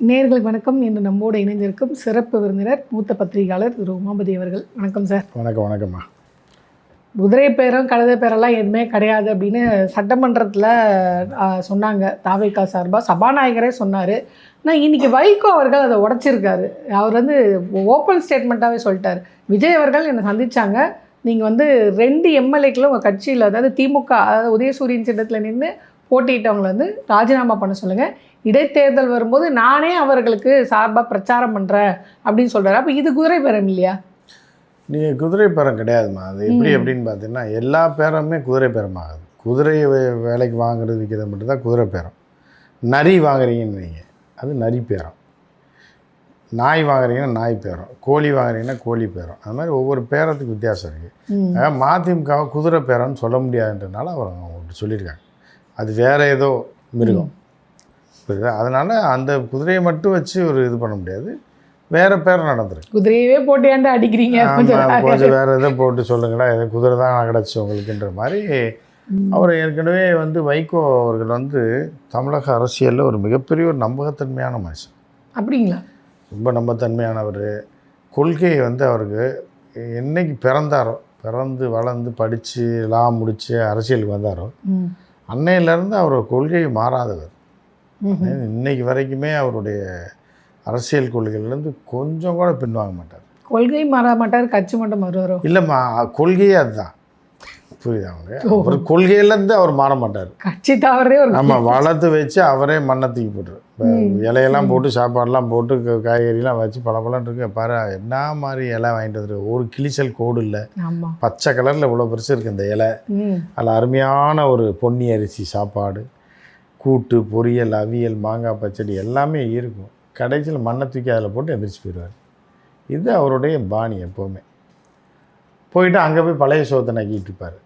நேயர்களுக்கு வணக்கம். இன்று நம்மோடு இணைந்திருக்கும் சிறப்பு விருந்தினர் மூத்த பத்திரிகையாளர் திரு உமாபதி அவர்கள். வணக்கம் சார். வணக்கம். வணக்கம்மா. குதிரை பேரம் கழுதை பேரெல்லாம் எதுவுமே கிடையாது அப்படின்னு சட்டமன்றத்தில் சொன்னாங்க. தாவேகா சார்பாக சபாநாயகரே சொன்னார். ஆனால் இன்றைக்கி வைகோ அவர்கள் அதை உடைச்சிருக்காரு. அவர் ஓப்பன் ஸ்டேட்மெண்ட்டாகவே சொல்லிட்டார். விஜய் அவர்கள் என்னை சந்தித்தாங்க, நீங்கள் 2 எம்எல்ஏக்களும் உங்கள் கட்சியில், அதாவது திமுக, அதாவது உதயசூரியன் சின்னத்தில் நின்று போட்டியிட்டவங்களை ராஜினாமா பண்ண சொல்லுங்கள், இடைத்தேர்தல் வரும்போது நானே அவர்களுக்கு சார்பாக பிரச்சாரம் பண்ணுறேன் அப்படின்னு சொல்கிறார். அப்போ இது குதிரை பேரம் இல்லையா? நீங்கள் குதிரை பேரம் கிடையாதுமா. அது எப்படி அப்படின்னு பார்த்தீங்கன்னா, எல்லா பேரமுமே குதிரை பேரமாகுது. குதிரையை வேலைக்கு வாங்குறது விற்கிறது மட்டும்தான் குதிரை பேரம். நரி வாங்குறீங்கன்னு வைங்க, அது நரி பேரம். நாய் வாங்குறீங்கன்னா நாய் பேரம். கோழி வாங்குறீங்கன்னா கோழி பேரம். அது மாதிரி ஒவ்வொரு பேரத்துக்கு வித்தியாசம் இருக்குது. மதிமுகவை குதிரை பேரம்னு சொல்ல முடியாதுன்றதுனால அவங்க சொல்லியிருக்காங்க. அது வேறு ஏதோ மிருகம், புரியுதா? அதனால் அந்த குதிரையை மட்டும் வச்சு ஒரு இது பண்ண முடியாது. வேறு பேரம் நடந்துருக்கு. குதிரையவே போட்டு அடிக்கிறீங்க, கொஞ்சம் வேறு எதோ போட்டு சொல்லுங்களா, எதோ குதிரை தான் கிடச்சி உங்களுக்குன்ற மாதிரி. அவர் ஏற்கனவே வைகோ அவர்கள் தமிழக அரசியலில் ஒரு மிகப்பெரிய ஒரு நம்பகத்தன்மையான மனுஷன். அப்படிங்களா? ரொம்ப நம்பத்தன்மையானவர். கொள்கையை அவருக்கு என்னைக்கு பிறந்தாரோ, பிறந்து வளர்ந்து படித்து எல்லாம் முடித்து அரசியலுக்கு வந்தாரோ, அன்னையிலேருந்து அவரோட கொள்கையை மாறாதவர். இன்னைக்கு வரைக்குமே அவருடைய அரசியல் கொள்கையிலேருந்து கொஞ்சம் கூட பின்வாங்க மாட்டார். கொள்கை மாற மாட்டார், கட்சி மட்டும் மாறுவாரோ? இல்லைம்மா, கொள்கையே அதுதான், புரியுது? அவர் கொள்கையிலேருந்து அவர் மாற மாட்டார். கட்சி தவறே ஒரு நம்ம வளர்த்து வச்சு அவரே மண்ணை தூக்கி போட்டுரு. இலையெல்லாம் போட்டு சாப்பாடெல்லாம் போட்டு காய்கறிலாம் வச்சு பலப்பலன்னு இருக்கு. பாரு என்ன மாதிரி இலை வாங்கிட்டு வந்துருக்கு. ஒரு கிளிச்சல் கோடு இல்லை, பச்சை கலரில் இவ்வளோ பெருசு இருக்குது இந்த இலை. அதில் அருமையான ஒரு பொன்னி அரிசி சாப்பாடு, கூட்டு, பொரியல், அவியல், மாங்காய் பச்சடி எல்லாமே இருக்கும். கடைசியில் மண்ணை தூக்கி அதில் போட்டு எந்திரிச்சு போயிடுவார். இது அவருடைய பாணி. எப்போவுமே போயிட்டு அங்கே போய் பழைய சோத்தை நக்கிட்டு இருப்பார்.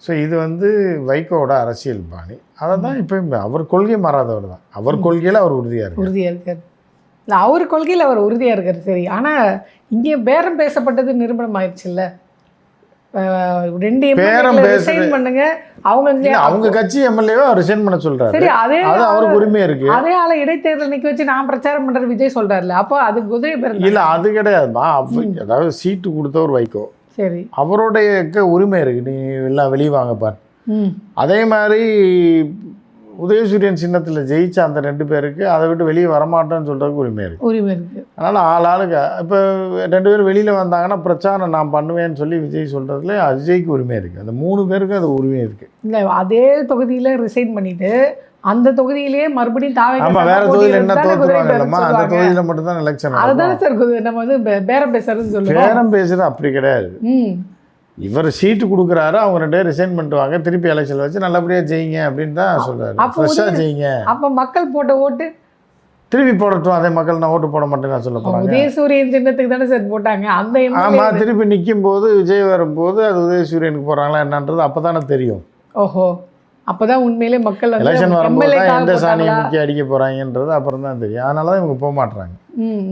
ஸோ இது வைகோவோட அரசியல் பாணி. அதை தான் இப்போ அவர் கொள்கை மாறாதவர் தான். அவர் கொள்கையில் அவர் உறுதியாக இருக்கார். இல்லை, அவர் கொள்கையில் அவர் உறுதியாக இருக்கார். சரி, ஆனால் இங்கே பேரம் பேசப்பட்டது நிரூபணம் ஆயிடுச்சு இல்லை? 2 பேரம் ரிசைன் பண்ணுங்க, அவங்க கட்சி எம்எல்ஏவை ரிசைன் பண்ண சொல்றாரு. சரி, அதே அவருக்கு உரிமை இருக்கு. அதே ஆளை இடைத்தேர்தல் நிக்க வச்சு நான் பிரச்சாரம் பண்றது விஜய் சொல்றாருல்ல, அப்போ அது குதிரை பேரம் இல்ல? அது கிடையாதுமா. அதாவது சீட்டு கொடுத்தவர் வைகோ, சரி, அவருடைய உரிமை இருக்கு. நீ எல்லாம் வெளியே வாங்கப்பார். அதே மாதிரி உதயசூரியன் சின்னத்தில் ஜெயிச்ச அந்த 2 பேருக்கு அதை விட்டு வெளியே வரமாட்டேன்னு சொல்கிறதுக்கு உரிமை இருக்குது. அதனால் ஆளுக்கு இப்போ 2 பேர் வெளியில் வந்தாங்கன்னா பிரச்சாரம் நான் பண்ணுவேன்னு சொல்லி விஜய் சொல்கிறதுல அஜய்க்கு உரிமை இருக்குது. அந்த 3 பேருக்கு அது உரிமை இருக்குது. இல்லை, அதே தொகுதியில் ரிசைன் பண்ணிவிட்டு அந்த தொகுதியிலேயே மறுபடியும் வேற தொகுதியில் என்ன தோற்றுவாங்கல்லம்மா, அந்த தொகுதியில் மட்டும்தான் எலெக்ஷன். அதுதானே சார் நம்ம பேரம் பேசுறதுன்னு சொல்லுவோம். பேரம் பேசுறது அப்படி கிடையாது. இவர் சீட்டு கொடுக்குறாரு, அவங்க 2 பேர் ரிசைன் பண்ணிட்டு வாங்க, திருப்பி எலெக்ஷன் வச்சு நல்லபடியாக ஜெயிங்க அப்படின்னு தான் சொல்கிறாரு. ஃப்ரெஷ்ஷாக ஜெயிங்க. அப்போ மக்கள் போட்ட ஓட்டு திருப்பி போடட்டும். அதே மக்கள் நான் ஓட்டு போட மாட்டேன்னு நான் சொல்ல போகிறாங்க. உதயசூரியன் சின்னத்துக்கு தானே சார் போட்டாங்க. அந்த ஆமாம், திருப்பி நிற்கும் போது விஜய் வரும்போது அது உதயசூரியனுக்கு போகிறாங்களா என்னன்றது அப்போ தானே தெரியும். ஓஹோ, அப்போ தான் உண்மையிலே மக்கள் எலெக்ஷன் வரும்போது எந்த சாணியை முக்கிய அடிக்க போகிறாங்கன்றது அப்புறம் தான் தெரியும். அதனால தான் இவங்க போக மாட்டுறாங்க.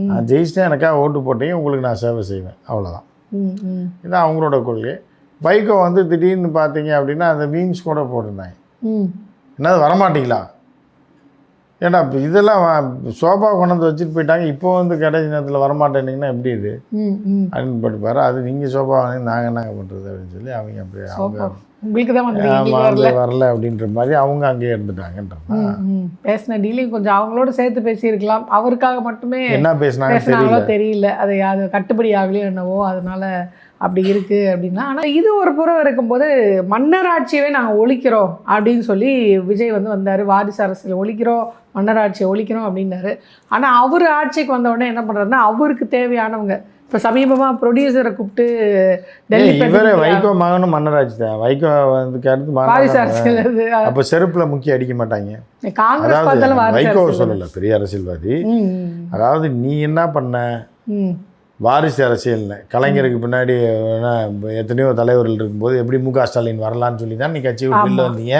நான் ஜெயிச்சிட்டேன், எனக்காக ஓட்டு போட்டீங்க, உங்களுக்கு நான் சேவை செய்வேன், அவ்வளோதான். இதுதான் அவங்களோட கொள்கை. வைகோ திடீர்னு பார்த்தீங்க அப்படின்னா அந்த மீம்ஸ் கூட போட்டிருந்தாங்க. என்னது வரமாட்டிங்களா, ஏன்னா இதெல்லாம் சோபா கொண்டு வச்சுட்டு போயிட்டாங்க, இப்போ கடைசி நேரத்தில் வரமாட்டேன்னீங்கன்னா எப்படி இது அப்படின்னு போட்டுப்பாரு. அது நீங்கள் சோபா வாங்கி நாங்கள் என்னங்க பண்ணுறது அப்படின்னு சொல்லி அவங்க அப்படியே அவங்க வரல அப்படின்ற மாதிரி அவங்க அங்கேயே இருந்துட்டாங்கன்ற பேசின டீலிங் கொஞ்சம் அவங்களோட சேர்த்து பேசியிருக்கலாம். அவருக்காக மட்டுமே என்ன பேசினாங்களோ தெரியல, அது கட்டுப்படி ஆகலையோ என்னவோ, அதனால அப்படி இருக்குது அப்படின்னா. ஆனால் இது ஒரு புறம் இருக்கும்போது மன்னராட்சியவே நாங்கள் ஒழிக்கிறோம் அப்படின்னு சொல்லி விஜய் வந்தார். வாரிசு அரசியல் ஒழிக்கிறோம், மன்னராட்சியை ஒழிக்கிறோம் அப்படின்னாரு. ஆனால் அவர் ஆட்சிக்கு வந்தவுடனே என்ன பண்ணுறாருன்னா, அவருக்கு தேவையானவங்க இப்போ சமீபமாக ப்ரொடியூசரை கூப்பிட்டு வைகோ மகனும் மன்னராட்சி தான். வைகோ அடுத்து வாரிசு அரசியல். அப்போ செருப்பில் முக்கிய அடிக்க மாட்டாங்க. காங்கிரஸ் வைகோ சொல்லலை, பெரிய அரசியல்வாதி. அதாவது நீ என்ன பண்ண வாரிசு அரசியல்னு கலைஞருக்கு பின்னாடி எத்தனையோ தலைவர்கள் இருக்கும்போது எப்படி முக ஸ்டாலின் வரலான்னு சொல்லி தான் நீ கட்சி வெளில வந்தீங்க.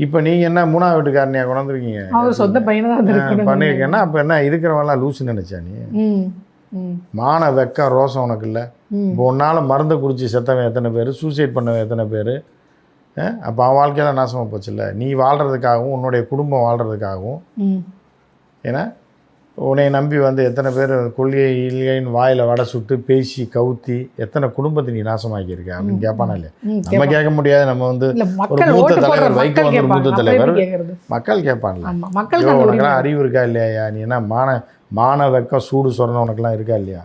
இப்போ நீங்கள் என்ன 3ஆவது வீட்டுக்காரனியாக கொண்டாந்துருக்கீங்க, சொந்த பையனை தான் பண்ணியிருக்கேன்னா அப்போ என்ன இருக்கிறவங்களாம் லூசுன்னு நினச்சா நீ? மான வெக்கம் ரோசம் உனக்கு இல்லை? இப்போ உன்னால் மருந்தை குடிச்சு செத்தவன் எத்தனை பேர், சூசைட் பண்ணவன் எத்தனை பேர்? அப்போ அவன் வாழ்க்கையெல்லாம் நாசமாக போச்சு இல்லை? நீ வாழ்கிறதுக்காகவும் உன்னுடைய குடும்பம் வாழ்கிறதுக்காகவும் ஏன்னா உன்னை நம்பி வந்து எத்தனை பேர் கொள்கை இல்லைன்னு வாயில் வடை சுட்டு பேசி கவுத்தி எத்தனை குடும்பத்தை நீ நாசமாக்கியிருக்க அப்படின்னு கேட்பானா இல்லையா? நம்ம கேட்க முடியாது. நம்ம வந்து ஒரு மூத்த தலைவர், வைகோ வந்து ஒரு மூத்த தலைவர், மக்கள் கேட்பான்ல, உனக்கெல்லாம் அறிவு இருக்கா இல்லையா? நீ என்ன மான வெக்கம் சூடு சொரணம் உனக்கெல்லாம் இருக்கா இல்லையா?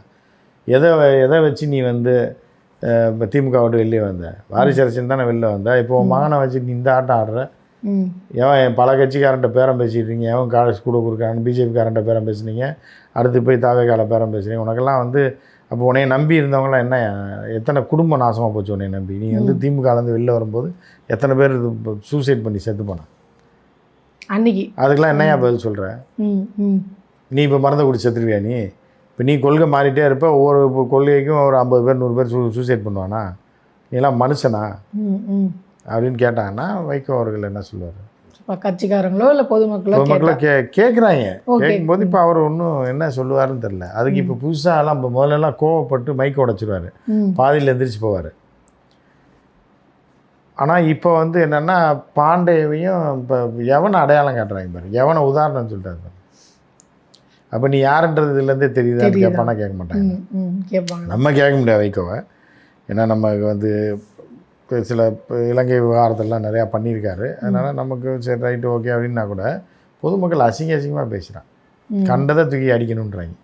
எதை வச்சு நீ வந்து திமுக விட்டு வெளியே வந்த? வாரிசு அரசியல் தானே வெளில வந்த. இப்போ மகனை வச்சு நீ இந்த ஆட்டம் ஆடுற. எவன் பல கட்சிக்காரன்ட்ட பேரம் பேசிட்டுருங்க, எவன் காலேஜ் கூட கொடுக்குறான்னு பிஜேபிக்காரன்ட்ட பேரம் பேசுனீங்க, அடுத்து போய் தாவேக்கால பேரம் பேசுகிறீங்க. உனக்கெல்லாம் வந்து அப்போ உன்னைய நம்பி இருந்தவங்களாம் என்ன எத்தனை குடும்பம் நாசமாக போச்சு உன்னைய நம்பி? நீ வந்து திமுகலேருந்து வெளில வரும்போது எத்தனை பேர் சூசைட் பண்ணி செத்து போனான் அன்னைக்கு? அதுக்கெல்லாம் என்னையா பதில் சொல்கிற? நீ இப்போ மறந்து குடி செத்துருவியா? நீ இப்போ நீ கொள்கை மாறிட்டே இருப்ப, ஒவ்வொரு கொள்கைக்கும் ஒரு 50 பேர் 100 பேர் சூசைட் பண்ணுவானா? நீ எல்லாம் மனுஷனா அப்படின்னு கேட்டாங்கன்னா வைகோ அவர்கள் என்ன சொல்லுவார்? கட்சிக்காரங்களோ இல்லை பொதுமக்களோ கேட்குறாங்க. கேட்கும்போது இப்போ அவர் ஒன்றும் என்ன சொல்லுவாருன்னு தெரில. அதுக்கு இப்போ புதுசாக இப்போ முதல்லலாம் கோவப்பட்டு மைக்கை உடைச்சிருவார், பாதியில் எந்திரிச்சு போவார். ஆனால் இப்போ வந்து என்னென்னா பாண்டேவையும் இப்போ எவனை அடையாளம் காட்டுறாங்க பாரு, எவனை உதாரணம் சொல்லிட்டாரு. அப்போ நீ யாருன்றது இதுலேருந்தே தெரியுதான்னு கேட்பானா? கேட்க மாட்டாங்க. நம்ம கேட்க முடியாது வைகோவை. ஏன்னா நம்ம வந்து சில இலங்கை விவகாரத்தெல்லாம் நிறையா பண்ணியிருக்காரு. அதனால் நமக்கு சரி ரைட்டு ஓகே அப்படின்னா கூட பொதுமக்கள் அசிங்கமாக பேசுகிறான். கண்டதை தூக்கி அடிக்கணுன்றாங்க.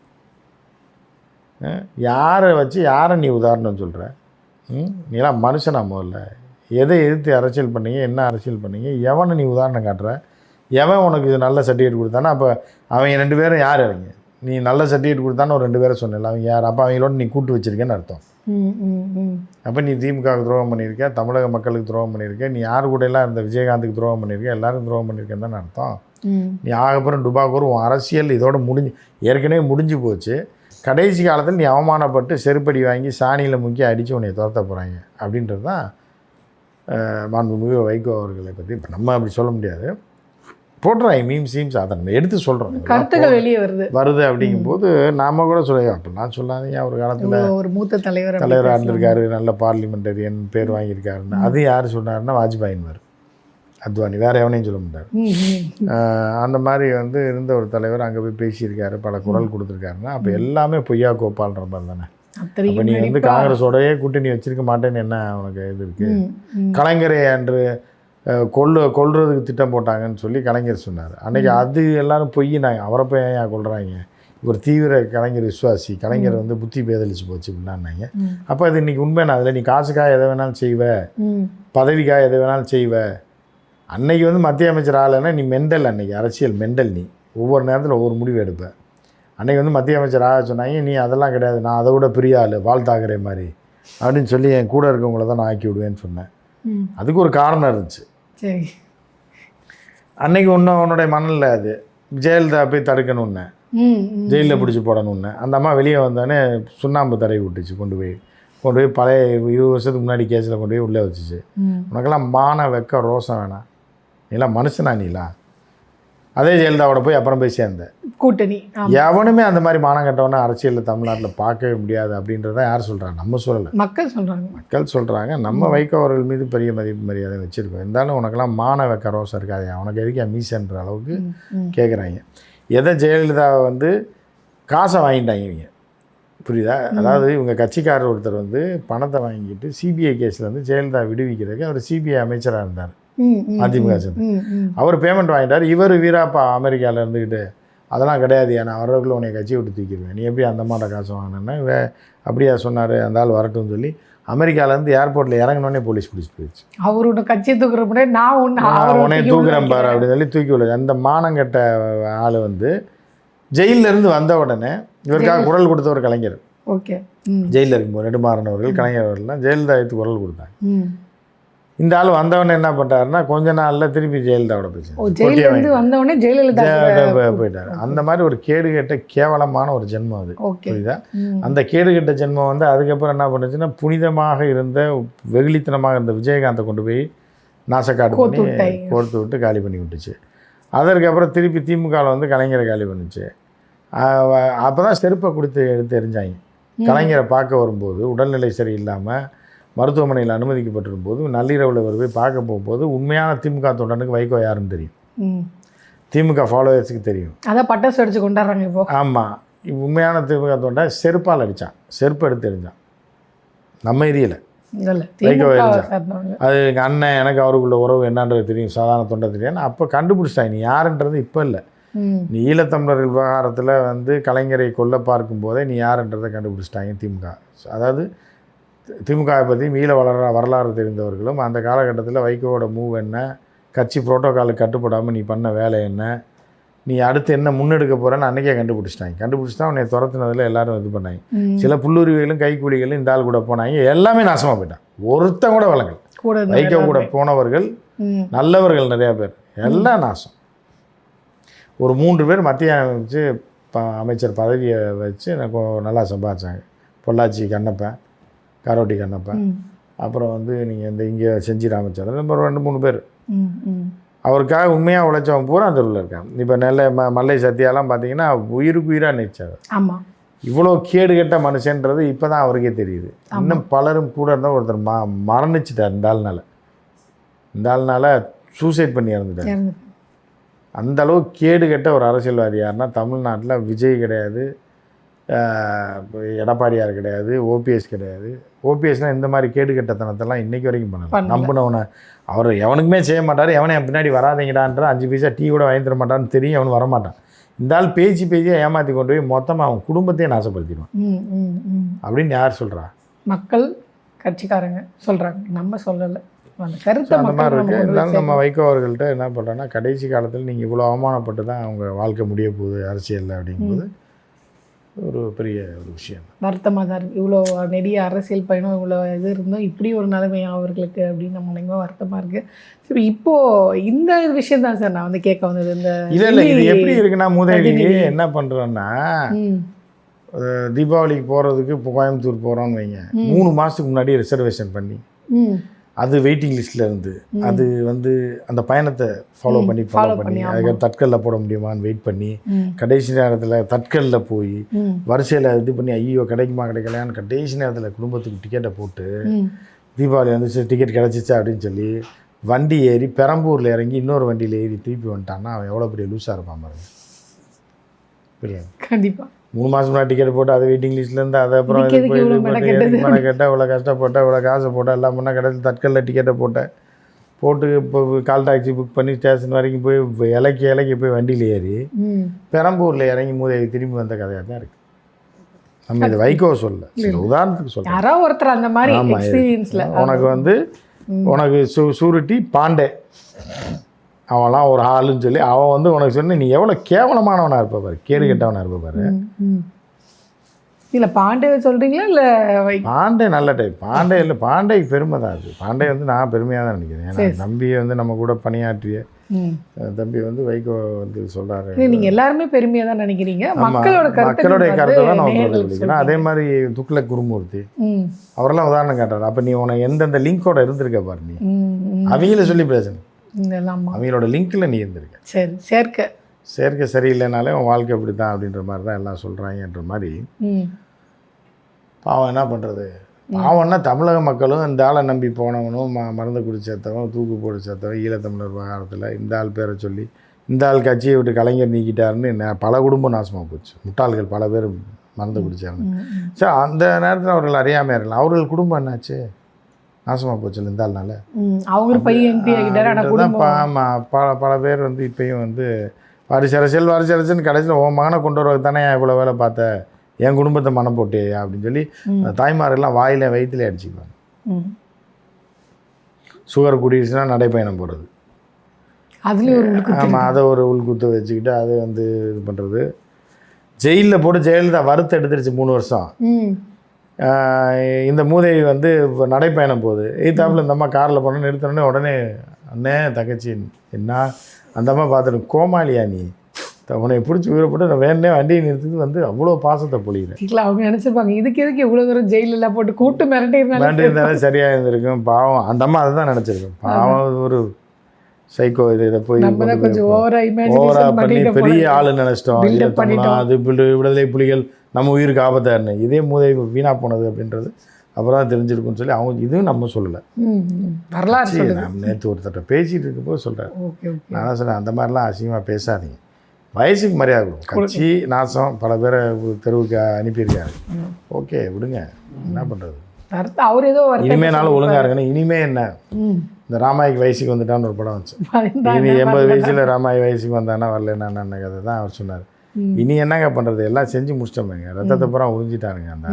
யாரை வச்சு யாரை நீ உதாரணம் சொல்கிற? நீலாம் மனுஷனா? முதல்ல எதை எதிர்த்து அரசியல் பண்ணீங்க, என்ன அரசியல் பண்ணீங்க, எவனை நீ உதாரணம் காட்டுற? எவன் உனக்கு இது நல்ல சர்டிஃபிகேட் கொடுத்தானா? அப்போ அவங்க 2 பேரும் யார்? அவங்க நீ நல்ல சர்டிஃபிகேட் கொடுத்தான்னு ஒரு 2 பேரை சொன்னல, அவங்க யார்? அப்போ அவங்களோட நீ கூட்டு வச்சிருக்கேன்னு அர்த்தம். அப்போ நீ திமுகவுக்கு துரோகம் பண்ணியிருக்க, தமிழக மக்களுக்கு துரோகம் பண்ணியிருக்க, நீ யார் கூட எல்லாம் இந்த விஜயகாந்துக்கு துரோகம் பண்ணியிருக்க, எல்லாரும் துரோகம் பண்ணியிருக்கேன்னு தானே அர்த்தம். நீ ஆகப்புறம் டுபாக்கூர் உன் அரசியல் இதோட ஏற்கனவே முடிஞ்சு போச்சு. கடைசி காலத்தில் நீ அவமானப்பட்டு செருப்படி வாங்கி சாணியில் முக்கி அடித்து உன்னை துரத்த போகிறாங்க அப்படின்றது தான் மாண்புமிகு வைகோ அவர்களை பற்றி. இப்போ நம்ம அப்படி சொல்ல முடியாது. போடுறாங்க மீம்ஸ் அதை எடுத்து சொல்கிறோம், கருத்துக்கள் வெளியே வருது அப்படிங்கும்போது நாம் கூட சொல்ல அப்படிலாம் சொல்லாதீங்க. ஒரு காலத்தில் ஒரு மூத்த தலைவராக இருந்திருக்காரு, நல்ல பார்லிமெண்டரியன் பேர் வாங்கியிருக்காருன்னு. அது யார் சொன்னாருன்னா வாஜ்பாயின்வார், அத்வானி, வேறு எவனையும் சொல்ல மாட்டார். அந்த மாதிரி வந்து இருந்த ஒரு தலைவர் அங்கே போய் பேசியிருக்காரு, பல குரல் கொடுத்துருக்காருன்னா அப்போ எல்லாமே பொய்யா கோப்பால்ன்ற மாதிரி தானே. அப்போ நீ வந்து காங்கிரஸோடையே கூட்டணி வச்சிருக்க மாட்டேன்னு என்ன உனக்கு இது இருக்குது? கலைஞரை அன்று கொல்றதுக்கு திட்டம் போட்டாங்கன்னு சொல்லி கலைஞர் சொன்னார் அன்றைக்கி. அது எல்லோரும் பொய்யினாங்க. அவரை போய் ஏன் கொள்கிறாங்க? இவர் தீவிர கலைஞர் விசுவாசி, கலைஞர் வந்து புத்தி பேதலிச்சு போச்சு அப்படின்னாங்க. அப்போ அது இன்றைக்கி உண்மையான அதில் நீ காசுக்காக எதை வேணாலும் செய்வ, பதவிக்காக எதை வேணாலும் செய்வ. அன்னைக்கு வந்து மத்திய அமைச்சர் ஆகலைன்னா நீ மெண்டல், அன்றைக்கி அரசியல் மெண்டல். நீ ஒவ்வொரு நேரத்தில் ஒவ்வொரு முடிவு எடுப்பேன். அன்றைக்கி வந்து மத்திய அமைச்சர் ஆக சொன்னாங்க, நீ அதெல்லாம் கிடையாது, நான் அதை விட பெரிய ஆள், வாழ்த்தாக்குறே மாதிரி அப்படின்னு சொல்லி என் கூட இருக்கவங்கள தான் நான் ஆக்கி விடுவேன்னு சொன்னேன். அதுக்கு ஒரு காரணம் இருந்துச்சு. சரி, அன்னைக்கு ஒன்றும் உன்னுடைய மனநில் அது ஜெயலலிதா போய் தடுக்கணும்னு, ஜெயிலில் பிடிச்சி போடணும்னு. அந்த அம்மா வெளியே வந்தோடனே சுண்ணாம்பு தடவி விட்டுச்சு, கொண்டு போய் பழைய 20 வருஷத்துக்கு முன்னாடி கேஸில் கொண்டு போய் உள்ளே வச்சுச்சு. உனக்கெல்லாம் மான வெக்க ரோசம் வேணாம்? நீலாம் மனுஷனா? நீலாம் அதே ஜெயலலிதாவோட போய் அப்புறம் போய் சேர்ந்த கூட்டணி. எவனுமே அந்த மாதிரி மானம் கட்டவன அரசியலில் தமிழ்நாட்டில் பார்க்கவே முடியாது அப்படின்றத யார் சொல்கிறாங்க? நம்ம சொல்லலை, மக்கள் சொல்கிறாங்க. நம்ம வைகோ அவர்கள் மீது பெரிய மதிப்பு மரியாதை வச்சுருக்கோம். இருந்தாலும் உனக்கெல்லாம் மான வெக்க ரோசம் இருக்காது, உனக்கு எதுக்கு மீசன்ற அளவுக்கு கேட்குறாங்க. எதை ஜெயலலிதாவை வந்து காசை வாங்கிட்டாங்க இவங்க, புரியுதா? அதாவது இவங்க கட்சிக்காரர் ஒருத்தர் வந்து பணத்தை வாங்கிட்டு சிபிஐ கேஸில் வந்து ஜெயலலிதா விடுவிக்கிறதுக்கு அவர் சிபிஐ அமைச்சராக இருந்தார், அதிமுக சேர்ந்து. அவர் பேமெண்ட் வாங்கிட்டார். இவர் வீராப்பா அமெரிக்காவில் இருந்துக்கிட்டு அதெல்லாம் கிடையாது, ஏன்னா அவர்களுக்குள்ள உன்னை கட்சியை விட்டு தூக்கிடுவேன், நீ எப்படி அந்த மாட்ட காசு வாங்கினேன்னா அப்படியா சொன்னார். அந்த ஆள் வரட்டும்னு சொல்லி அமெரிக்காவிலேருந்து ஏர்போர்ட்டில் இறங்கினோடனே போலீஸ் பிடிச்சி போயிடுச்சு. அவரோட கட்சியை தூக்குற முன்னாடி நான் உடனே தூக்குறேன் பாரு அப்படின்னு சொல்லி தூக்கி விடுது. அந்த மானங்கட்ட ஆள் வந்து ஜெயிலிருந்து வந்த உடனே இவருக்காக குரல் கொடுத்த ஒரு கலைஞர். ஓகே, ஜெயிலில் இருக்கும்போது நெடுமாறன் அவர்கள், கலைஞர் அவர்கள்லாம் ஜெயலலிதா எடுத்து குரல் கொடுத்தாங்க. இந்த ஆள் வந்தவொடனே என்ன பண்ணிட்டாருன்னா கொஞ்ச நாளில் திருப்பி ஜெயலலிதாவோட போயிட்டார். அந்த மாதிரி ஒரு கேடுகெட்ட கேவலமான ஒரு ஜென்மம் அது, புரியுதா? அந்த கேடுகெட்ட ஜென்மம் வந்து அதுக்கப்புறம் என்ன பண்ணுச்சுன்னா புனிதமாக இருந்த வெகுளித்தனமாக இருந்த விஜயகாந்தை கொண்டு போய் நாசக்காடு பண்ணி கோர்த்து விட்டு காலி பண்ணி விட்டுச்சு. அதற்கப்புறம் திருப்பி திமுகவில் வந்து கலைஞரை காலி பண்ணிச்சு. அப்போ தான் செருப்பை எடுத்து எறிஞ்சாங்க. கலைஞரை பார்க்க வரும்போது உடல்நிலை சரியில்லாமல் மருத்துவமனையில் அனுமதிக்கப்பட்டிருக்கும் போது நள்ளிரவில் போய் பார்க்க போகும்போது உண்மையான திமுக தொண்டனுக்கு வைகோ யாருன்னு தெரியும். திமுக ஃபாலோவர்ஸுக்கு தெரியும். அதான் பட்டாசு அடிச்சு கொண்டாடுறாங்க இப்போ. ஆமாம், உண்மையான திமுக தொண்டை செருப்பால் அடித்தான், செருப்பு எடுத்து எரிஞ்சான் நம்ம ஏரியில். வைகோ எரிஞ்சான். அது எங்கள் அண்ணன், எனக்கு அவருக்குள்ள உறவு என்னன்றது தெரியும், சாதாரண தொண்டை தெரியும். அப்போ கண்டுபிடிச்சிட்டாங்க நீ யாருன்றது. இப்போ இல்லை, நீ ஈழத்தமிழர்கள் விவகாரத்தில் வந்து கலைஞரை கொல்ல பார்க்கும்போதே நீ யாருன்றதை கண்டுபிடிச்சிட்டாங்க திமுக. அதாவது திமுகவை பற்றி ஈழ வரலாறு தெரிந்தவர்களும் அந்த காலகட்டத்தில் வைகோவோட மூவ் என்ன, கட்சி புரோட்டோக்காலுக்கு கட்டுப்படாமல் நீ பண்ண வேலை என்ன, நீ அடுத்து என்ன முன்னெடுக்க போகிறேன்னு அன்றைக்கே கண்டுபிடிச்சிட்டாங்க. கண்டுபிடிச்சி தான் உன்னை துரத்துனதில் எல்லாரும் இது பண்ணாங்க. சில புல்லுருவிகளும் கைக்கூலிகளும் இந்த ஆள் கூட போனாங்க, எல்லாமே நாசமாக போயிட்டான். ஒருத்தன் கூட வளங்கள். வைகோ கூட போனவர்கள் நல்லவர்கள் நிறையா பேர், எல்லாம் நாசம். ஒரு 3 பேர் மத்திய அமைச்சு அமைச்சர் பதவியை வச்சு எனக்கு நல்லா சம்பாதிச்சாங்க. பொள்ளாச்சி கண்ணப்பன், காரோட்டி கண்ணப்பன், அப்புறம் வந்து நீங்கள் இந்த இங்கே செஞ்சி ராமச்சந்திரன், நம்ம 2-3 பேர். அவருக்காக உண்மையாக உழைச்சவங்க பூரா அந்த ஊரில் இருக்காங்க. இப்போ நெல்லை மல்லை சத்தியாலாம் பார்த்தீங்கன்னா உயிருக்கு உயிராக நினைச்சார். ஆமாம், இவ்வளோ கேடுகட்ட மனுஷன்றது இப்போ தான் அவருக்கே தெரியுது. இன்னும் பலரும் கூட இருந்தால் ஒருத்தர் மரணிச்சிட்டார் இந்த ஆள்னால சூசைட் பண்ணி இறந்துட்டார். அந்த அளவுக்கு கேடுகட்ட ஒரு அரசியல்வாதி யாருன்னா தமிழ்நாட்டில் விஜய் கிடையாது, எடப்பாடியார் கிடையாது, ஓபிஎஸ் கிடையாது. ஓபிஎஸ்னால் இந்த மாதிரி கேடுகட்டத்தனத்தெல்லாம் இன்றைக்கி வரைக்கும் பண்ணலாம். நம்பினவனை அவர் எவனுக்குமே செய்ய மாட்டார். எவனை என் பின்னாடி வராதிங்கடான்ற 5 பைசா டீ கூட வாங்கி தர மாட்டான்னு தெரியும், அவனு வரமாட்டான். இந்த ஆள் பேச்சியாக ஏமாற்றி கொண்டு போய் மொத்தமாக அவன் குடும்பத்தையே நாசப்படுத்திடுவான் அப்படின்னு யார் சொல்கிறா? மக்கள் கட்சிக்காரங்க சொல்கிறாங்க, நம்ம சொல்லலை. அந்த கருத்து அந்த மாதிரி இருக்குது. இருந்தாலும் நம்ம வைகோ அவர்கள்ட்ட என்ன பண்ணுறோன்னா, கடைசி காலத்தில் நீங்கள் இவ்வளோ அவமானப்பட்டு தான் அவங்க வாழ்க்கை முடிய போகுது அரசியலில் அப்படிங்கும்போது ஒரு பெரிய ஒரு விஷயம். வருத்தமாக தான் இருக்குது. இவ்வளோ நெடிய அரசியல் பயணம், இவ்வளோ இது இருந்தோம், இப்படி ஒரு நிலைமை அவர்களுக்கு அப்படின்னு நம்ம நினைக்கும் வருத்தமாக இருக்குது. சரி, இப்போது இந்த விஷயம் தான் சார் நான் வந்து கேட்க வந்தது. இந்த இல்லை இது எப்படி இருக்குன்னா, முதலி என்ன பண்ணுறோன்னா, தீபாவளிக்கு போகிறதுக்கு இப்போ கோயம்புத்தூர் போகிறோன்னு வைங்க, 3 மாதத்துக்கு முன்னாடி ரிசர்வேஷன் பண்ணி அது வெயிட்டிங் லிஸ்ட்டில் இருந்து அது வந்து அந்த பயணத்தை ஃபாலோ பண்ணி அதுக்கு தட்கலில் போட முடியுமான்னு வெயிட் பண்ணி கடைசி நேரத்தில் தட்கலில் போய் வரிசையில் இது பண்ணி ஐயோ கிடைக்குமா கிடைக்கலையான்னு கடைசி நேரத்தில் குடும்பத்துக்கு டிக்கெட்டை போட்டு தீபாவளி வந்துச்சு, டிக்கெட் கிடச்சிச்சா அப்படின்னு சொல்லி வண்டி ஏறி பெரம்பூரில் இறங்கி இன்னொரு வண்டியில் ஏறி திருப்பி வந்துட்டான்னா அவன் எவ்வளோ பெரிய லூஸாக இருப்பான் பாருங்க. புரியாது? கண்டிப்பாக 3 மாதம் முன்னாடி டிக்கெட் போட்டு அதை வெயிட்டிங் லிஸ்ட்லேருந்து அதை அப்புறம் மெனக்கெட்டால் இவ்வளோ கஷ்டப்பட்டேன், இவ்வளோ காசு போட்டேன், எல்லாம் முன்னே கடைசி தட்கலில் டிக்கெட்டை போட்டு இப்போ கால் டாக்ஸி புக் பண்ணி ஸ்டேஷன் வரைக்கும் போய் இலக்கி போய் வண்டியில் ஏறி பெரம்பூரில் இறங்கி மூதேவி திரும்பி வந்த கதையாக தான் இருக்குது. நம்ம இது வைகோ சொல்ல, உதாரணத்துக்கு சொல்ல யாராவது ஒருத்தர் அந்த மாதிரி எக்ஸ்பீரியன்ஸில் உனக்கு வந்து உனக்கு சூரிட்டி பாண்டே அவன்லாம் ஒரு ஆளுன்னு சொல்லி அவன் வந்து உனக்கு சொன்ன நீ எவ்வளோ கேவலமானவனாக இருப்ப பாரு, கேடு கெட்டவனாக இருப்ப பாரு. இல்லை பாண்டே சொல்கிறீங்களா? இல்லை பாண்டே நல்ல டைப். பாண்டே இல்லை, பாண்டேக்கு பெருமை தான் அது. பாண்டே வந்து நான் பெருமையாக தான் நினைக்கிறேன். ஏன்னா தம்பியை வந்து நம்ம கூட பணியாற்றிய தம்பி வந்து வைகோ வந்து சொல்கிறாரு. நீங்கள் எல்லாருமே பெருமையாக தான் நினைக்கிறீங்க. மக்களுடைய கருத்தை தான் நான் சொல்லிக்கிறேன். அதே மாதிரி துக்ளக் குருமூர்த்தி அவரெல்லாம் உதாரணம் காட்டுறாரு. அப்போ நீ உனக்கு எந்தெந்த லிங்கோட இருந்திருக்க பாரு, நீ அவங்கள சொல்லி பேசணும். அவங்களோட லிங்க்கில் நீ இருந்திருக்க. சரி, சேர்க்க சரியில்லைனாலே உன் வாழ்க்கை இப்படி தான் அப்படின்ற மாதிரி தான் எல்லாம் சொல்கிறாங்கன்ற மாதிரி. பாவம் என்ன பண்ணுறது? பாவம்னா தமிழக மக்களும் இந்த ஆளை நம்பி போனவனும் மருந்து குடி சேர்த்தவன், தூக்கு போட்டு சேர்த்தவன், ஈழத்தமிழர் விவகாரத்தில் இந்த ஆள் பேரை சொல்லி இந்த ஆள் கட்சியை விட்டு கலைஞர் நீக்கிட்டாருன்னு பல குடும்பம் நாசமாக போச்சு. முட்டாள்கள் பல பேர் மருந்து குடிச்சாங்க. சரி, அந்த நேரத்தில் அவர்கள் அறியாமல் இருக்கலாம். அவர்கள் குடும்பம் என்னாச்சு? நாசமாக போச்சு இந்த ஆள்னால. ஆமாம், பல பேர் வந்து இப்பயும் வந்து வாரிசரசன் கடைசியில் உன் மகனை கொண்டு வரது தானே இவ்வளோ வேலை பார்த்த, என் குடும்பத்தை மனம் போட்டே அப்படின்னு சொல்லி தாய்மாரெல்லாம் வாயில வயிற்றுல அடிச்சுக்குவாங்க. சுகர் குடிச்சுன்னா நடைப்பயணம் போகிறது, ஆமாம், அதை ஒரு உள்குத்து வச்சுக்கிட்டு அதை வந்து இது பண்ணுறது. ஜெயிலில் போட்டு ஜெயலலிதா வறுத்து எடுத்துருச்சு 3 வருஷம். இந்த மூதேவி வந்து இப்போ நடைப்பயணம் போகுது. எய்தாப்பில் இந்த அம்மா காரில் போனால் நிறுத்தினோடனே உடனே அண்ணே தங்கச்சி என்ன அந்த அம்மா பார்த்துட்டு கோமாளியா நீ உன்னை பிடிச்சி உயிரப்பட்டு நான் வேணே வண்டியை நிறுத்துறது வந்து அவ்வளோ பாசத்தை பொழிகிறேன். அவங்க நினச்சிருப்பாங்க இதுக்கு எதுக்கு இவ்வளோ தூரம் ஜெயிலெல்லாம் போட்டு கூட்டு மிரட்டியிருந்தாலும் சரியாக இருந்திருக்கும். பாவம் அந்த அம்மா அதை தான் நினச்சிருக்கோம். பாவம் ஒரு சைக்கோ இதை போய் ஓவரா பண்ணி பெரிய ஆளு நினைச்சிட்டோம். அது விடுதலை புலிகள் நம்ம உயிருக்கு ஆபத்தாக இருந்தேன், இதே மூதை வீணாக போனது அப்படின்றது அப்புறம் தான் தெரிஞ்சிருக்குன்னு சொல்லி அவங்க இதுவும் நம்ம சொல்லலை. வரலாறு சொல்லுங்க. நம்ம நேற்று ஒருத்தட்ட பேசிகிட்டு இருக்கும்போது சொல்கிறேன். Okay okay. நான் தான் சொன்னேன், அந்த மாதிரிலாம் அசிங்கமாக பேசாதீங்க, வயசுக்கு மரியாதை கொடுக்கும். கட்சி நாசம், பல பேரை தெருவுக்கு அனுப்பியிருக்காரு. ஓகே விடுங்க, என்ன பண்ணுறது. அவர் ஏதோ இனிமேனாலும் ஒழுங்காக இருக்கணும். இனிமே என்ன, இந்த ராமாய்க்கு வயசுக்கு வந்துட்டான்னு ஒரு படம் வந்துச்சு. இனி 80 வயசில் ராமாய் வயசுக்கு வந்தானா வரலன்னா என்ன கதை தான் அவர் சொன்னார். இனி என்னங்க பண்ணுறது, எல்லாம் செஞ்சு முடிச்சிட்டோமேங்க, ரத்தத்தை பூரா உறிஞ்சிட்டானுங்க. அந்த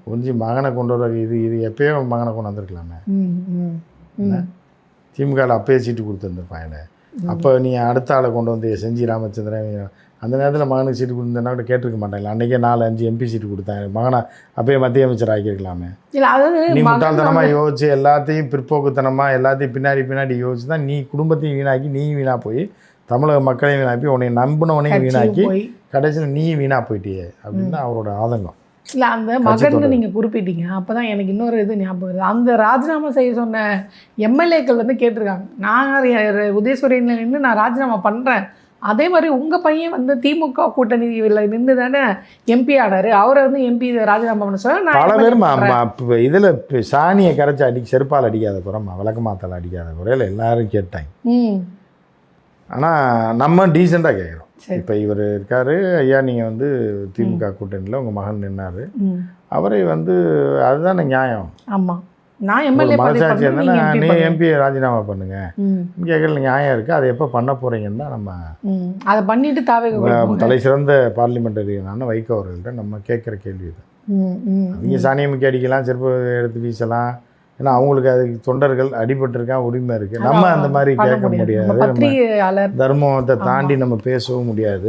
உறிஞ்சி மகனை கொண்டு வர இது எப்பயோ மகனை கொண்டு வந்திருக்கலாமே. திமுகவில் அப்பயே சீட்டு கொடுத்துருந்துருப்பான் இல்லை. அப்போ நீ அடுத்த ஆளை கொண்டு வந்து செஞ்சி ராமச்சந்திரன் அந்த நேரத்தில் மகனுக்கு சீட்டு கொடுத்தேன்னா கூட கேட்டிருக்க மாட்டாங்களா. அன்றைக்கே 4-5 MP சீட்டு கொடுத்தாங்க. மகனை அப்பயே மத்திய அமைச்சர் ஆக்கியிருக்கலாமே. நீ முட்டாள்தனமாக யோசிச்சு எல்லாத்தையும் பிற்போக்குத்தனமாக எல்லாத்தையும் பின்னாடி யோசிச்சு தான் நீ குடும்பத்தையும் வீணாக்கி நீ வீணாக போய் தமிழக மக்களையும் வீணாக்கி உன்னை நம்பினவனையும் வீணாக்கி கடைசியில் நீ வீணாக போயிட்டியே அப்படின்னு அவரோட ஆதங்கம். இல்லை அந்த மகன் நீங்கள் குறிப்பிட்டீங்க. அப்போ தான் எனக்கு இன்னொரு இது ஞாபகம் வருது. அந்த ராஜினாமா செய்ய சொன்ன எம்எல்ஏக்கள் வந்து கேட்டிருக்காங்க, நான் உதயசூரியனில் நின்று நான் ராஜினாமா பண்ணுறேன், அதே மாதிரி உங்கள் பையன் வந்து திமுக கூட்டணியில் நின்று தானே MP ஆனார், அவரை வந்து MP ராஜினாமா பண்ண சொல்ல பல பேர் இதில் சாணியை கரைச்சி செருப்பால் அடிக்காத குறமா விளக்கு மாத்தால் அடிக்காத குறையில் எல்லாரும் கேட்டாங்க. ஆனால் நம்ம டீசெண்டாக கேட்குறோம். இப்போ இவர் இருக்கார், ஐயா நீங்கள் வந்து திமுக கூட்டணியில் உங்கள் மகன் நின்னார், அவரை வந்து அதுதானே நியாயம். ஆமாம், நான் எம்எல்ஏ மனசாட்சி இருந்தா நீ MP ராஜினாமா பண்ணுங்க கேட்கல, நியாயம் இருக்குது. அதை எப்போ பண்ண போகிறீங்கன்னு தான் நம்ம அதை பண்ணிட்டு தலை சிறந்த பார்லிமெண்டரியான வைகோ அவர்கள்ட்ட நம்ம கேட்குற கேள்வி இது. அவங்க சாணியமுக்கி அடிக்கலாம், செருப்பு எடுத்து வீசலாம், ஏன்னா அவங்களுக்கு அதுக்கு தொண்டர்கள் அடிபட்டிருக்கான், உரிமை இருக்குது. நம்ம அந்த மாதிரி கேட்க முடியாது, தர்மத்தை தாண்டி நம்ம பேசவும் முடியாது.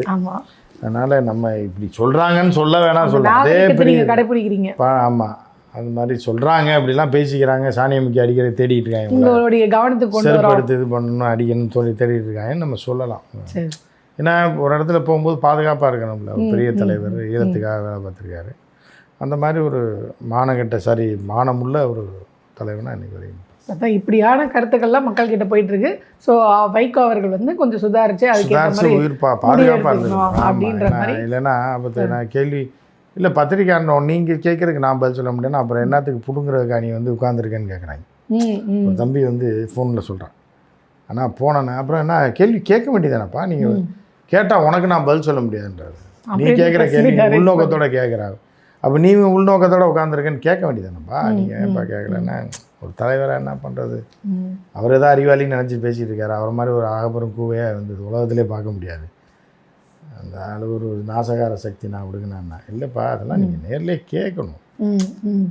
அதனால் நம்ம இப்படி சொல்கிறாங்கன்னு சொல்ல வேணாம், சொல்ல அதே பெரிய கடைப்பிடிக்கிறீங்க. ஆமாம், அது மாதிரி சொல்கிறாங்க, அப்படிலாம் பேசிக்கிறாங்க, சாணியமுக்கி அடிக்கிறத தேடிட்டு இருக்காங்க, உங்களுடைய கவனத்துக்கு செருப்படுத்து இது பண்ணணும் அடிக்கணும்னு சொல்லி தேடிட்டு இருக்காங்கன்னு நம்ம சொல்லலாம். ஏன்னா ஒரு இடத்துல போகும்போது பாதுகாப்பாக இருக்கணும்ல. ஒரு பெரிய தலைவர் ஈழத்துக்காக வேலை பார்த்துருக்காரு. அந்த மாதிரி ஒரு மானமுள்ள ஒரு தலைவனாக இன்றைக்கி வரையும். அதான் இப்படியான கருத்துக்கள்லாம் மக்கள்கிட்ட போயிட்டுருக்கு. ஸோ வைகோ அவர்கள் வந்து கொஞ்சம் சுதாரித்து அதுக்கு உயிர் பாதுகாப்பாக இருந்தது அப்படின்ற மாதிரி. இல்லைன்னா அப்போ நான் கேள்வி இல்லை பத்திரிக்கையாளோ நீங்கள் கேட்குறதுக்கு நான் பதில் சொல்ல முடியும்னா அப்புறம் என்னத்துக்கு பிடுங்குறதுக்கா நீ வந்து உட்காந்துருக்கேன்னு கேட்குறாங்க. ஒரு தம்பி வந்து ஃபோனில் சொல்கிறான். ஆனால் போனேன்னா அப்புறம் என்ன கேள்வி கேட்க வேண்டியதானப்பா, நீங்கள் கேட்டால் உனக்கு நான் பதில் சொல்ல முடியாதுன்றாரு. நீ கேட்குற கேள்வி உள்நோக்கத்தோடு கேட்குறாரு. அப்போ நீ உள்நோக்கத்தோடு உட்காந்துருக்கேன்னு கேட்க வேண்டியதானப்பா, நீங்கள் ஏன்ப்பா கேட்கலன்னா ஒரு தலைவராக என்ன பண்ணுறது. அவர் ஏதாவது அறிவாளின்னு நினச்சி பேசிகிட்டு இருக்காரு. அவர் மாதிரி ஒரு ஆகப்பெரும் கூவையாக வந்து உலகத்திலே பார்க்க முடியாது. அந்த ஆள் ஒரு நாசகார சக்தி நான் விடுங்கண்ணா இல்லைப்பா, அதெல்லாம் நீங்கள் நேர்லேயே கேட்கணும்.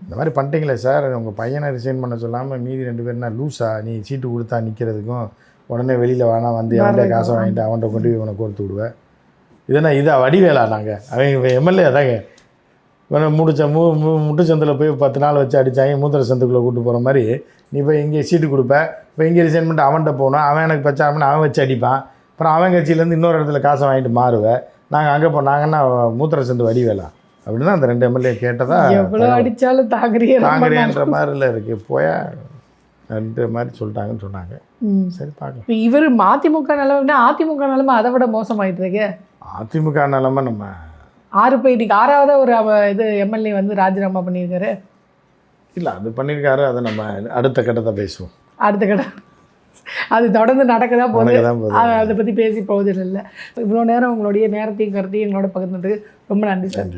இந்த மாதிரி பண்ணிட்டீங்களே சார், உங்கள் பையனை ரிசைன் பண்ண சொல்லாமல் மீதி 2 பேர்னா லூஸா, நீ சீட்டு கொடுத்தா நிற்கிறதுக்கும் உடனே வெளியில் வேணாம் வந்து அவன்கிட்ட காசை வாங்கிட்டு அவன்கிட்ட கொண்டு போய் இவனை கோர்த்து விடுவேன். இதென்னா இதா வடிவேலா, நாங்கள் அவங்க MLA தாங்க முட்டுச்சந்தில் போய் 10 நாள் வச்சு அடித்தாங்க, மூத்திர சந்துக்குள்ளே கூப்பிட்டு போகிற மாதிரி நீ போய் இங்கே சீட்டு கொடுப்ப, இப்போ இங்கே ரிசைன் பண்ணிட்டு அவன்கிட்ட போனோம், அவன் எனக்கு பிரச்சாரம் அவன் வச்சு அடிப்பான், அப்புறம் அவன் கட்சியிலேருந்து இன்னொரு இடத்துல காசை வாங்கிட்டு மாறுவேன், நாங்கள் அங்கே நாங்கன்னா மூத்திர சந்து வடிவேலா அப்படின்னா அந்த 2 MLA கேட்டதா எவ்வளோ அடித்தாலும் தாங்குறியன்ற மாதிரில இருக்குது. போயா அந்த மாதிரி சொல்லிட்டாங்கன்னு சொன்னாங்க. சரி பார்க்கலாம். இவர் மதிமுக நிலைமைனா அதிமுக நிலைமை அதை விட மோசமாயிட்டு இருக்கு. அதிமுக நிலைமை நம்ம 6 இன்னைக்கு 6வது ஒரு இது MLA வந்து ராஜினாமா பண்ணியிருக்காரு. இல்லை அது பண்ணியிருக்காரு, அதை நம்ம அடுத்த கட்டத்தை பேசுவோம். அடுத்த கட்டம் அது தொடர்ந்து நடக்கதான் போகுது, அதை பற்றி பேசி போகுது இல்லை. இவ்வளோ நேரம் உங்களுடைய நேரத்தையும் கருத்தையும் எங்களோட பகிர்ந்ததுக்கு ரொம்ப நன்றி சார்.